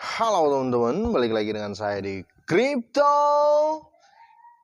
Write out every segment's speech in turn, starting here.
Halo teman-teman, balik lagi dengan saya di Crypto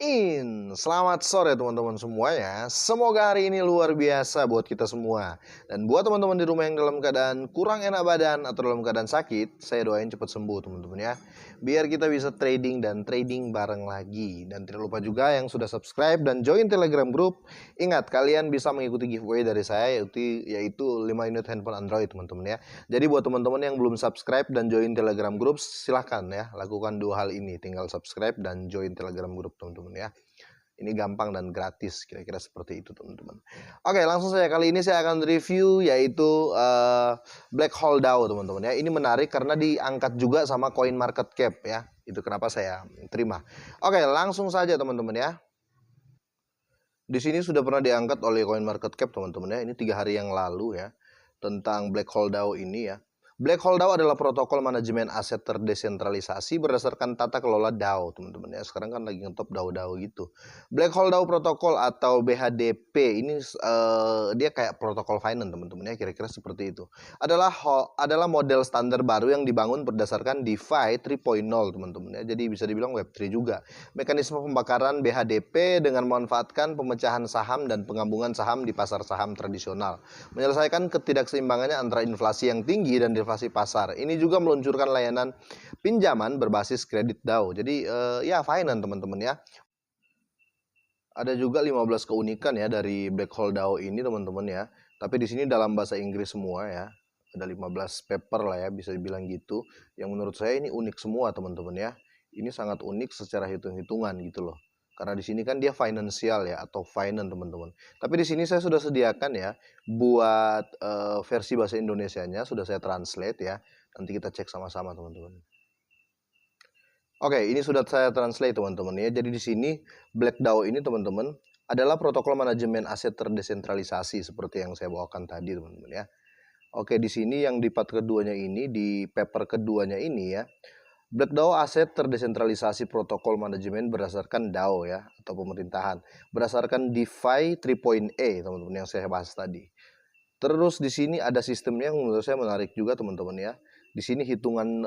In. Selamat sore teman-teman semuanya. Semoga hari ini luar biasa buat kita semua. Dan buat teman-teman di rumah yang dalam keadaan kurang enak badan atau dalam keadaan sakit, saya doain cepat sembuh teman-teman ya. Biar kita bisa trading dan trading bareng lagi. Dan tidak lupa juga yang sudah subscribe dan join Telegram group. Ingat, kalian bisa mengikuti giveaway dari saya yaitu 5 unit handphone Android teman-teman ya. Jadi buat teman-teman yang belum subscribe dan join Telegram group, silahkan ya lakukan dua hal ini. Tinggal subscribe dan join Telegram group teman-teman ya. Ini gampang dan gratis, kira-kira seperti itu teman-teman. Oke, langsung saja. Kali ini saya akan review yaitu Black Hole DAO teman-teman ya. Ini menarik karena diangkat juga sama Coin Market Cap ya. Itu kenapa saya terima. Oke, langsung saja teman-teman ya. Di sini sudah pernah diangkat oleh Coin Market Cap teman-teman ya. Ini 3 hari yang lalu ya, tentang Black Hole DAO ini ya. Black Hole DAO adalah protokol manajemen aset terdesentralisasi berdasarkan tata kelola DAO, teman-teman ya. Sekarang kan lagi ngetop DAO-DAO gitu. Black Hole DAO protokol atau BHDP ini dia kayak protokol finance, teman-teman ya, kira-kira seperti itu. Adalah model standar baru yang dibangun berdasarkan DeFi 3.0, teman-teman ya. Jadi bisa dibilang Web3 juga. Mekanisme pembakaran BHDP dengan memanfaatkan pemecahan saham dan penggabungan saham di pasar saham tradisional, menyelesaikan ketidakseimbangannya antara inflasi yang tinggi dan inflasi pasar. Ini juga meluncurkan layanan pinjaman berbasis kredit DAO. Jadi ya finance teman-teman ya. Ada juga 15 keunikan ya dari Black Hole DAO ini teman-teman ya. Tapi di sini dalam bahasa Inggris semua ya. Ada 15 paper lah ya, bisa dibilang gitu. Yang menurut saya ini unik semua teman-teman ya. Ini sangat unik secara hitung-hitungan gitu loh. Karena di sini kan dia financial ya, atau finance teman-teman. Tapi di sini saya sudah sediakan ya buat versi bahasa Indonesianya, sudah saya translate ya. Nanti kita cek sama-sama teman-teman. Oke, ini sudah saya translate teman-teman ya. Jadi di sini Black DAO ini teman-teman adalah protokol manajemen aset terdesentralisasi seperti yang saya bawakan tadi teman-teman ya. Oke, di sini yang di part keduanya ini, di paper keduanya ini ya. Black DAO aset terdesentralisasi protokol manajemen berdasarkan DAO ya, atau pemerintahan. Berdasarkan DeFi 3.0 teman-teman yang saya bahas tadi. Terus di sini ada sistemnya yang menurut saya menarik juga teman-teman ya. Di sini hitungan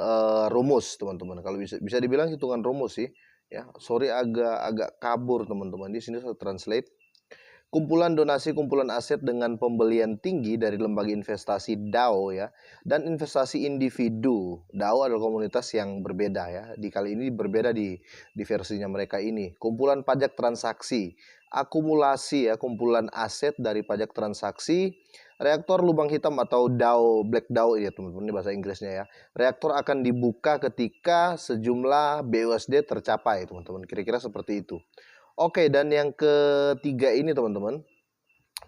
rumus teman-teman. Kalau bisa dibilang hitungan rumus sih ya. Sorry agak kabur teman-teman. Di sini saya translate. Kumpulan donasi kumpulan aset dengan pembelian tinggi dari lembaga investasi DAO ya, dan investasi individu. DAO adalah komunitas yang berbeda ya. Di kali ini berbeda di versinya mereka ini. Kumpulan pajak transaksi, akumulasi ya, kumpulan aset dari pajak transaksi. Reaktor lubang hitam atau DAO, Black DAO ya teman-teman, ini bahasa Inggrisnya ya. Reaktor akan dibuka ketika sejumlah BUSD tercapai teman-teman. Kira-kira seperti itu. Oke, dan yang ketiga ini teman-teman,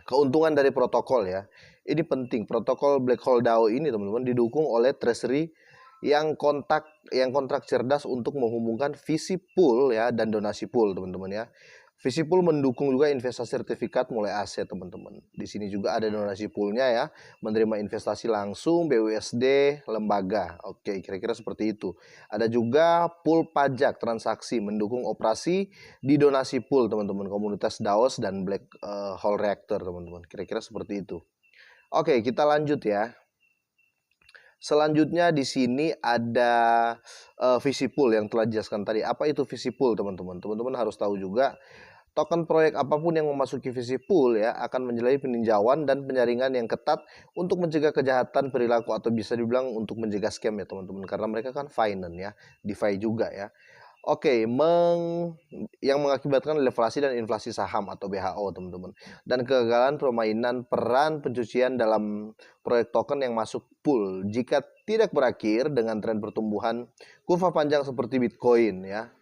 keuntungan dari protokol ya. Ini penting, protokol Black Hole DAO ini teman-teman didukung oleh Treasury yang kontrak cerdas untuk menghubungkan visi pool ya dan donasi pool teman-teman ya. Visi pool mendukung juga investasi sertifikat mulai aset teman-teman. Di sini juga ada donasi poolnya ya, menerima investasi langsung BUSD lembaga. Oke, kira-kira seperti itu. Ada juga pool pajak transaksi mendukung operasi di donasi pool teman-teman, komunitas DAOs dan Black Hole Reactor teman-teman. Kira-kira seperti itu. Oke, kita lanjut ya. Selanjutnya di sini ada visi pool yang telah dijelaskan tadi. Apa itu visi pool teman-teman? Teman-teman harus tahu juga token proyek apapun yang memasuki visi pool ya akan menjalani peninjauan dan penyaringan yang ketat untuk mencegah kejahatan perilaku atau bisa dibilang untuk mencegah scam ya teman-teman, karena mereka kan finance ya, DeFi juga ya. Oke, yang mengakibatkan deflasi dan inflasi saham atau BHO teman-teman, dan kegagalan permainan peran pencucian dalam proyek token yang masuk pool jika tidak berakhir dengan tren pertumbuhan kurva panjang seperti Bitcoin ya.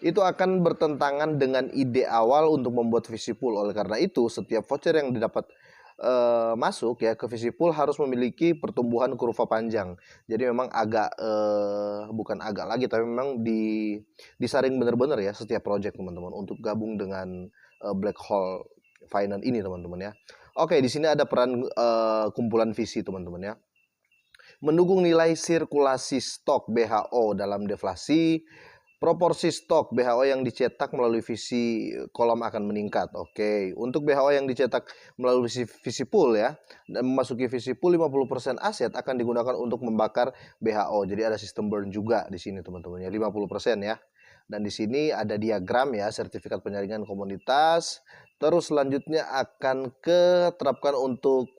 Itu akan bertentangan dengan ide awal untuk membuat visi pool. Oleh karena itu, setiap voucher yang didapat masuk ya ke visi pool harus memiliki pertumbuhan kurva panjang. Jadi memang agak bukan agak lagi, tapi memang disaring benar-benar ya setiap project teman-teman untuk gabung dengan Black Hole Finance ini teman-teman ya. Oke, di sini ada peran kumpulan visi teman-teman ya. Mendukung nilai sirkulasi stok BHO dalam deflasi, Proporsi stok BHO yang dicetak melalui visi kolom akan meningkat. Oke, untuk BHO yang dicetak melalui visi pool ya, dan memasuki visi pool 50% aset akan digunakan untuk membakar BHO. Jadi ada sistem burn juga di sini teman-teman ya, 50% ya. Dan di sini ada diagram ya, sertifikat penyaringan komoditas. Terus selanjutnya akan terapkan untuk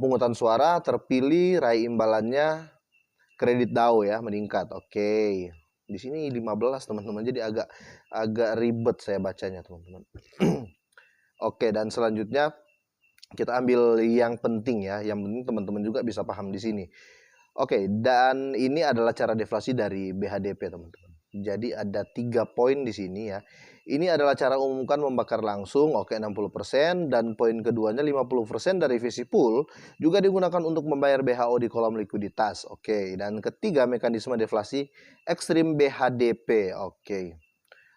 pungutan suara, terpilih, raih imbalannya, kredit DAO ya meningkat. Oke. Di sini 15 teman-teman. Jadi agak ribet saya bacanya teman-teman. Oke, dan selanjutnya kita ambil yang penting ya. Yang penting teman-teman juga bisa paham di sini. Oke, dan ini adalah cara deflasi dari BHDP teman-teman. Jadi ada 3 poin di sini ya. Ini adalah cara umumkan membakar langsung, oke 60%, dan poin keduanya 50% dari visi pool juga digunakan untuk membayar BHO di kolom likuiditas. Oke, dan ketiga mekanisme deflasi ekstrim BHDP. Oke.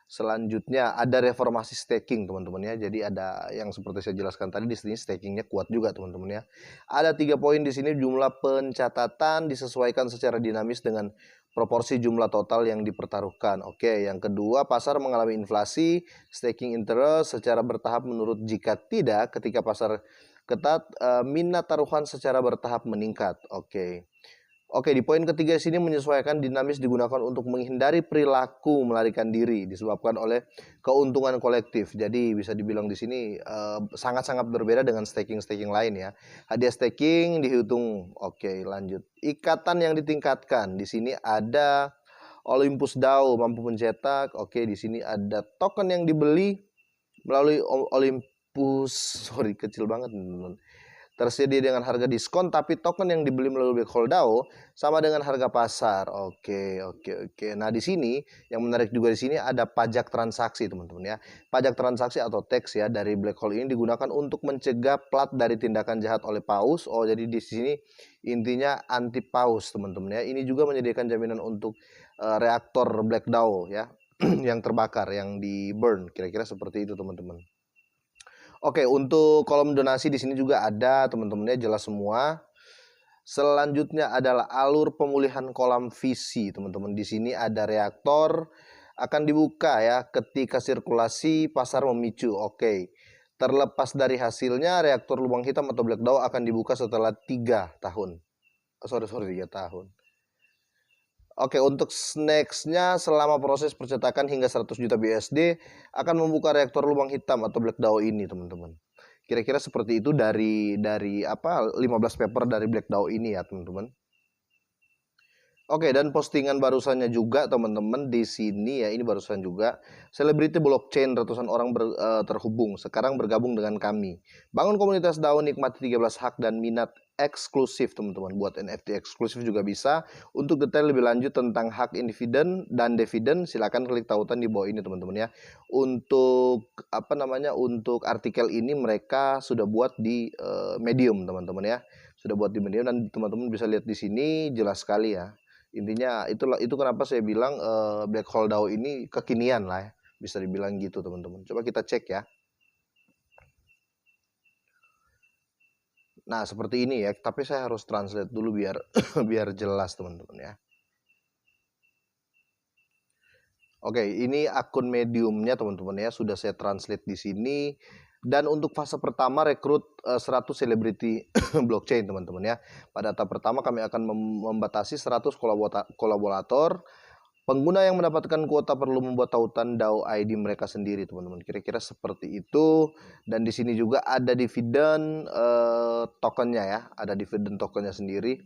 Selanjutnya ada reformasi staking teman-teman ya. Jadi ada yang seperti saya jelaskan tadi, di sini stakingnya kuat juga teman-teman ya. Ada 3 poin di sini, jumlah pencatatan disesuaikan secara dinamis dengan proporsi jumlah total yang dipertaruhkan. Oke, yang kedua pasar mengalami inflasi, staking interest secara bertahap menurut, jika tidak ketika pasar ketat minat taruhan secara bertahap meningkat. Oke, di poin ketiga sini menyesuaikan dinamis digunakan untuk menghindari perilaku melarikan diri disebabkan oleh keuntungan kolektif. Jadi bisa dibilang di sini sangat-sangat berbeda dengan staking lain ya. Hadiah staking dihitung. Oke, lanjut. Ikatan yang ditingkatkan. Di sini ada Olympus DAO mampu mencetak. Oke, di sini ada token yang dibeli melalui Olympus. Sorry, kecil banget teman-teman. Tersedia dengan harga diskon, tapi token yang dibeli melalui Black Hole DAO sama dengan harga pasar. Oke. Nah, di sini yang menarik juga di sini ada pajak transaksi, teman-teman ya. Pajak transaksi atau tax ya dari Black Hole ini digunakan untuk mencegah plat dari tindakan jahat oleh paus. Oh, jadi di sini intinya anti paus, teman-teman ya. Ini juga menyediakan jaminan untuk reaktor Black DAO ya yang terbakar, yang di burn. Kira-kira seperti itu, teman-teman. Oke, untuk kolom donasi di sini juga ada teman-temannya, jelas semua. Selanjutnya adalah alur pemulihan kolam visi, teman-teman. Di sini ada reaktor akan dibuka ya ketika sirkulasi pasar memicu. Oke. Terlepas dari hasilnya, reaktor lubang hitam atau black DAO akan dibuka setelah 3 tahun. Sorry 3 tahun. Oke, untuk nextnya selama proses percetakan hingga 100 juta BUSD akan membuka reaktor lubang hitam atau black DAO ini, teman-teman. Kira-kira seperti itu dari 15 paper dari black DAO ini ya, teman-teman. Oke, dan postingan barusannya juga teman-teman di sini ya, ini barusan juga. Selebriti blockchain, ratusan orang terhubung, sekarang bergabung dengan kami. Bangun komunitas DAO, nikmati 13 hak dan minat eksklusif teman-teman. Buat NFT eksklusif juga bisa. Untuk detail lebih lanjut tentang hak individen dan dividen, silakan klik tautan di bawah ini teman-teman ya. Untuk untuk artikel ini mereka sudah buat di Medium teman-teman ya. Sudah buat di Medium dan teman-teman bisa lihat di sini jelas sekali ya. Intinya itu kenapa saya bilang Black Hole DAO ini kekinian lah ya. Bisa dibilang gitu teman-teman. Coba kita cek ya. Nah, seperti ini ya, tapi saya harus translate dulu biar biar jelas teman-teman ya. Oke, ini akun Mediumnya teman-teman ya, sudah saya translate di sini. Dan untuk fase pertama rekrut 100 selebriti blockchain teman-teman ya. Pada tahap pertama kami akan membatasi 100 kolaborator. Pengguna yang mendapatkan kuota perlu membuat tautan DAO ID mereka sendiri teman-teman. Kira-kira seperti itu. Dan di sini juga ada dividen tokennya ya, ada dividen tokennya sendiri.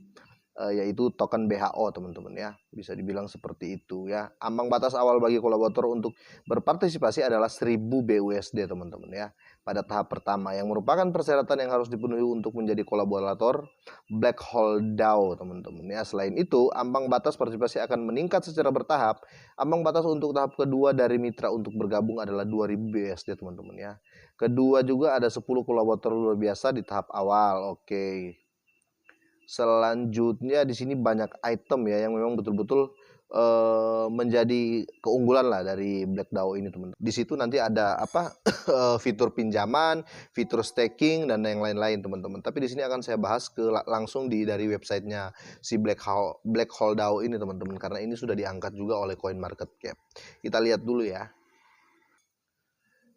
Yaitu token BHO teman-teman ya, bisa dibilang seperti itu ya. Ambang batas awal bagi kolaborator untuk berpartisipasi adalah 1000 BUSD teman-teman ya, pada tahap pertama, yang merupakan persyaratan yang harus dipenuhi untuk menjadi kolaborator Black Hole DAO teman-teman ya. Selain itu, ambang batas partisipasi akan meningkat secara bertahap. Ambang batas untuk tahap kedua dari mitra untuk bergabung adalah 2000 BUSD teman-teman ya. Kedua juga ada 10 kolaborator luar biasa di tahap awal. Oke. Selanjutnya di sini banyak item ya yang memang betul-betul menjadi keunggulan lah dari Black DAO ini teman-teman. Di situ nanti ada apa fitur pinjaman, fitur staking dan yang lain-lain teman-teman. Tapi di sini akan saya bahas langsung dari websitenya si Black Hole DAO ini teman-teman, karena ini sudah diangkat juga oleh CoinMarketCap. Kita lihat dulu ya.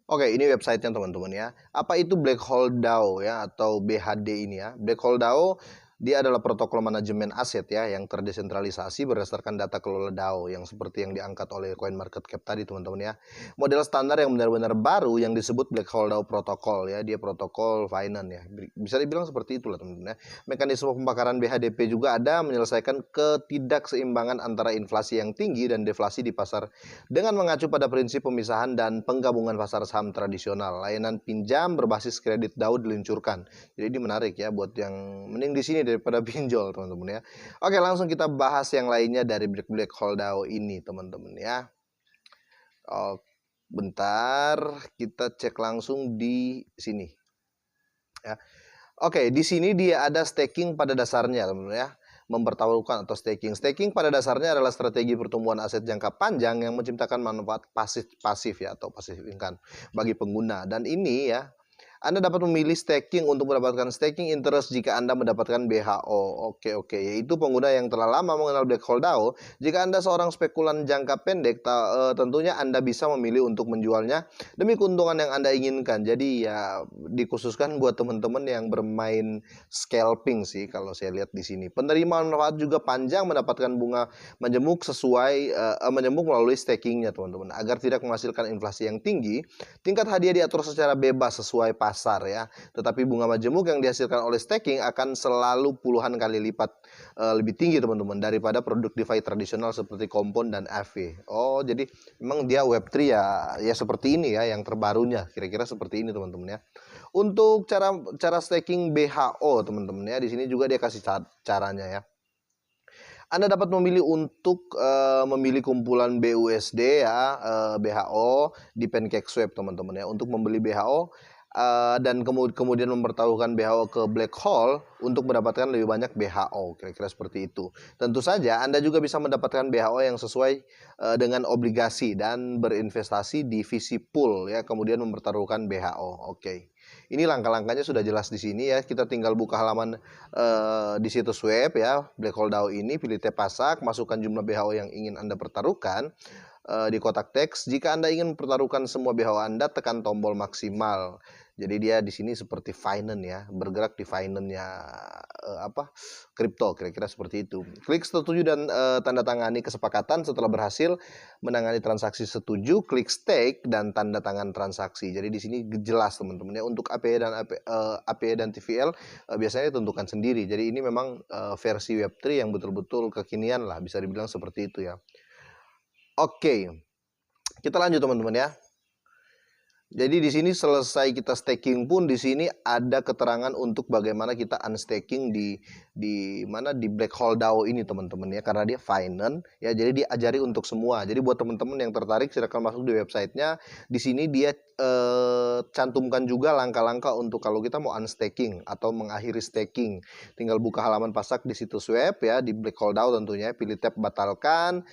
Oke, ini websitenya teman-teman ya. Apa itu Black Hole DAO ya, atau BHD ini ya? Black Hole DAO dia adalah protokol manajemen aset ya yang terdesentralisasi berdasarkan data kelola DAO yang seperti yang diangkat oleh CoinMarketCap tadi teman-teman ya. Model standar yang benar-benar baru yang disebut Black Hole DAO protokol ya. Dia protokol finance ya. Bisa dibilang seperti itulah teman-teman ya. Mekanisme pembakaran BHDP juga ada menyelesaikan ketidakseimbangan antara inflasi yang tinggi dan deflasi di pasar dengan mengacu pada prinsip pemisahan dan penggabungan pasar saham tradisional. Layanan pinjam berbasis kredit DAO diluncurkan. Jadi ini menarik ya buat yang mending di sini daripada pinjol teman-teman ya. Oke, langsung kita bahas yang lainnya dari Black Hole DAO ini teman-teman ya. Oh, bentar, kita cek langsung di sini ya. Oke, di sini dia ada staking pada dasarnya teman-teman ya. Mempertaruhkan atau staking. Staking pada dasarnya adalah strategi pertumbuhan aset jangka panjang yang menciptakan manfaat pasif ya, atau passive income bagi pengguna. Dan ini ya, Anda dapat memilih staking untuk mendapatkan staking interest jika Anda mendapatkan BHO. Oke, yaitu pengguna yang telah lama mengenal Black Hole DAO. Jika Anda seorang spekulan jangka pendek, tentunya Anda bisa memilih untuk menjualnya demi keuntungan yang Anda inginkan. Jadi ya dikhususkan buat teman-teman yang bermain scalping sih kalau saya lihat di sini. Penerimaan manfaat juga panjang mendapatkan bunga menjemuk menjemuk melalui stakingnya teman-teman. Agar tidak menghasilkan inflasi yang tinggi, tingkat hadiah diatur secara bebas sesuai pasar ya. Tetapi bunga majemuk yang dihasilkan oleh staking akan selalu puluhan kali lipat lebih tinggi teman-teman daripada produk DeFi tradisional seperti Compound dan Aave. Oh, jadi memang dia Web3 ya seperti ini ya, yang terbarunya kira-kira seperti ini teman-teman ya. Untuk cara staking BHO teman-teman ya, di sini juga dia kasih caranya ya. Anda dapat memilih untuk memilih kumpulan BUSD ya, BHO di PancakeSwap teman-teman ya. Untuk membeli BHO dan kemudian mempertaruhkan BHO ke Black Hole untuk mendapatkan lebih banyak BHO, kira-kira seperti itu. Tentu saja Anda juga bisa mendapatkan BHO yang sesuai dengan obligasi dan berinvestasi di VC pool ya, kemudian mempertaruhkan BHO. Oke. Ini langkah-langkahnya sudah jelas di sini ya. Kita tinggal buka halaman di situs web ya, Black Hole DAO ini, pilih tab pasak, masukkan jumlah BHO yang ingin Anda pertaruhkan di kotak teks. Jika Anda ingin mempertaruhkan semua BHO Anda, tekan tombol maksimal. Jadi dia di sini seperti finance ya, bergerak di finance-nya kripto, kira-kira seperti itu. Klik setuju dan tanda tangani kesepakatan. Setelah berhasil menangani transaksi setuju, klik stake dan tanda tangan transaksi. Jadi di sini jelas teman-teman ya. Untuk APE dan TVL biasanya ditentukan sendiri. Jadi ini memang versi Web3 yang betul-betul kekinian lah, bisa dibilang seperti itu ya. Oke, kita lanjut teman-teman ya. Jadi di sini selesai kita staking pun di sini ada keterangan untuk bagaimana kita unstaking di mana di Black Hole DAO ini teman-teman ya, karena dia finance ya, jadi diajari untuk semua. Jadi buat teman-teman yang tertarik silakan masuk di websitenya. Di sini dia cantumkan juga langkah-langkah untuk kalau kita mau unstaking atau mengakhiri staking. Tinggal buka halaman pasak di situs web ya, di Black Hole DAO tentunya, pilih tab batalkan,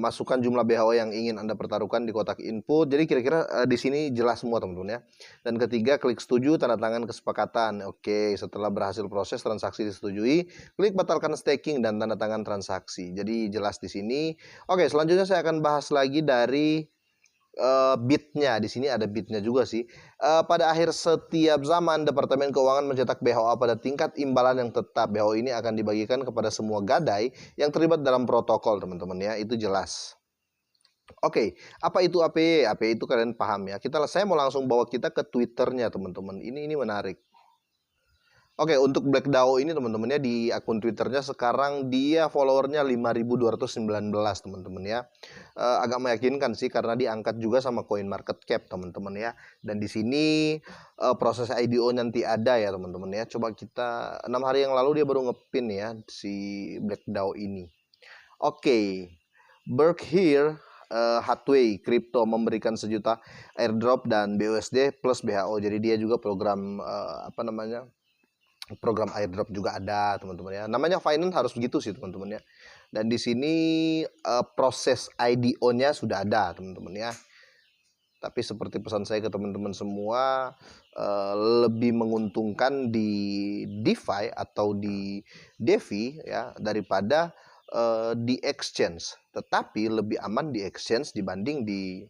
masukkan jumlah BHO yang ingin Anda pertaruhkan di kotak input. Jadi kira-kira di sini jelas semua teman-teman ya. Dan ketiga, klik setuju, tanda tangan kesepakatan. Oke, setelah berhasil proses transaksi disetujui, klik batalkan staking dan tanda tangan transaksi. Jadi jelas di sini. Oke, selanjutnya saya akan bahas lagi dari bitnya. Di sini ada bitnya juga sih. Pada akhir setiap zaman, Departemen Keuangan mencetak BHOA pada tingkat imbalan yang tetap. BHO ini akan dibagikan kepada semua gadai yang terlibat dalam protokol teman-teman ya. Itu jelas. Oke, apa itu APE? APE itu kalian paham ya. Saya mau langsung bawa kita ke Twitternya teman-teman. Ini menarik. Oke, untuk Black DAO ini teman-teman ya, di akun Twitternya sekarang dia followernya 5.219 teman-teman ya. Agak meyakinkan sih karena diangkat juga sama CoinMarketCap teman-teman ya. Dan di sini proses IDO nanti ada ya teman-teman ya. Coba kita 6 hari yang lalu dia baru ngepin ya si Black DAO ini. Oke, Berkshire Hathaway Crypto memberikan 1 juta airdrop dan BUSD plus BHO. Jadi dia juga program program airdrop juga ada teman-teman ya. Namanya finance harus begitu sih teman-teman ya. Dan di sini proses IDO-nya sudah ada teman-teman ya. Tapi seperti pesan saya ke teman-teman semua, lebih menguntungkan di DeFi atau di DeFi ya daripada di exchange. Tetapi lebih aman di exchange dibanding di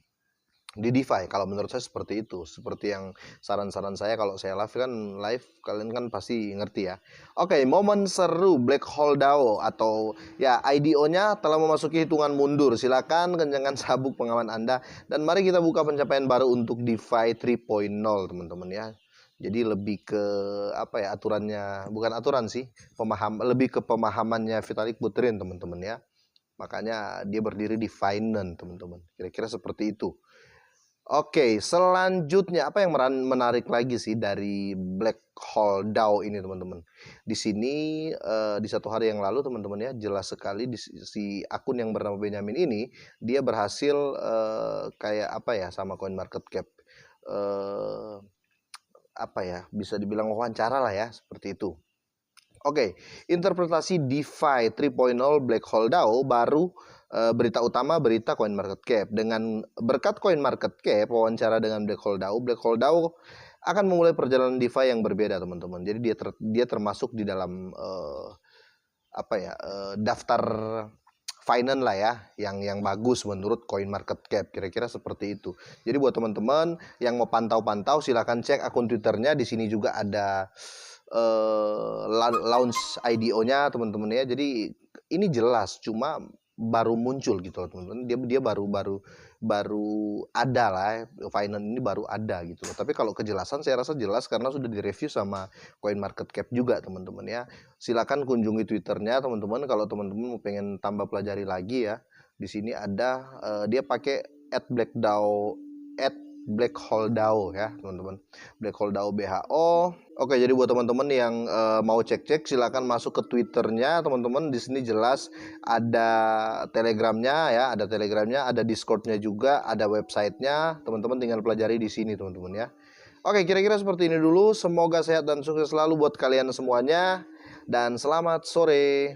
DeFi. Kalau menurut saya seperti itu. Seperti yang saran-saran saya kalau saya live kalian kan pasti ngerti ya. Oke, momen seru Black Hole DAO atau ya IDO-nya telah memasuki hitungan mundur. Silakan kencangkan sabuk pengaman Anda dan mari kita buka pencapaian baru untuk DeFi 3.0 teman-teman ya. Jadi lebih ke apa ya aturannya, bukan aturan sih, lebih ke pemahamannya Vitalik Buterin teman-teman ya. Makanya dia berdiri di finance teman-teman. Kira-kira seperti itu. Oke, selanjutnya apa yang menarik lagi sih dari Black Hole DAO ini teman-teman? Di sini di satu hari yang lalu teman-teman ya jelas sekali si akun yang bernama Benjamin ini dia berhasil kayak apa ya sama CoinMarketCap apa ya bisa dibilang wawancara lah ya seperti itu. Oke, interpretasi DeFi 3.0 Black Hole DAO baru berita utama berita CoinMarketCap. Dengan berkat CoinMarketCap wawancara dengan Black Hole DAO akan memulai perjalanan DeFi yang berbeda teman-teman. Jadi dia termasuk di dalam daftar finance lah ya yang bagus menurut CoinMarketCap. Kira-kira seperti itu. Jadi buat teman-teman yang mau pantau-pantau silahkan cek akun Twitternya. Di sini juga ada launch IDO-nya teman-teman ya. Jadi ini jelas cuma baru muncul gitu loh teman-teman. Dia baru ada lah finance ini baru ada gitu loh. Tapi kalau kejelasan saya rasa jelas karena sudah direview sama CoinMarketCap juga teman-teman ya. Silakan kunjungi Twitternya teman-teman kalau teman-teman mau pengen tambah pelajari lagi ya. Di sini ada dia pakai @blackdao Black Hole DAO ya teman-teman. Black Hole DAO BHO. Oke, jadi buat teman-teman yang mau cek-cek silakan masuk ke Twitternya teman-teman. Di sini jelas ada Telegramnya ya, ada Discordnya juga, ada websitenya. Teman-teman tinggal pelajari di sini teman-teman ya. Oke, kira-kira seperti ini dulu. Semoga sehat dan sukses selalu buat kalian semuanya. Dan selamat sore.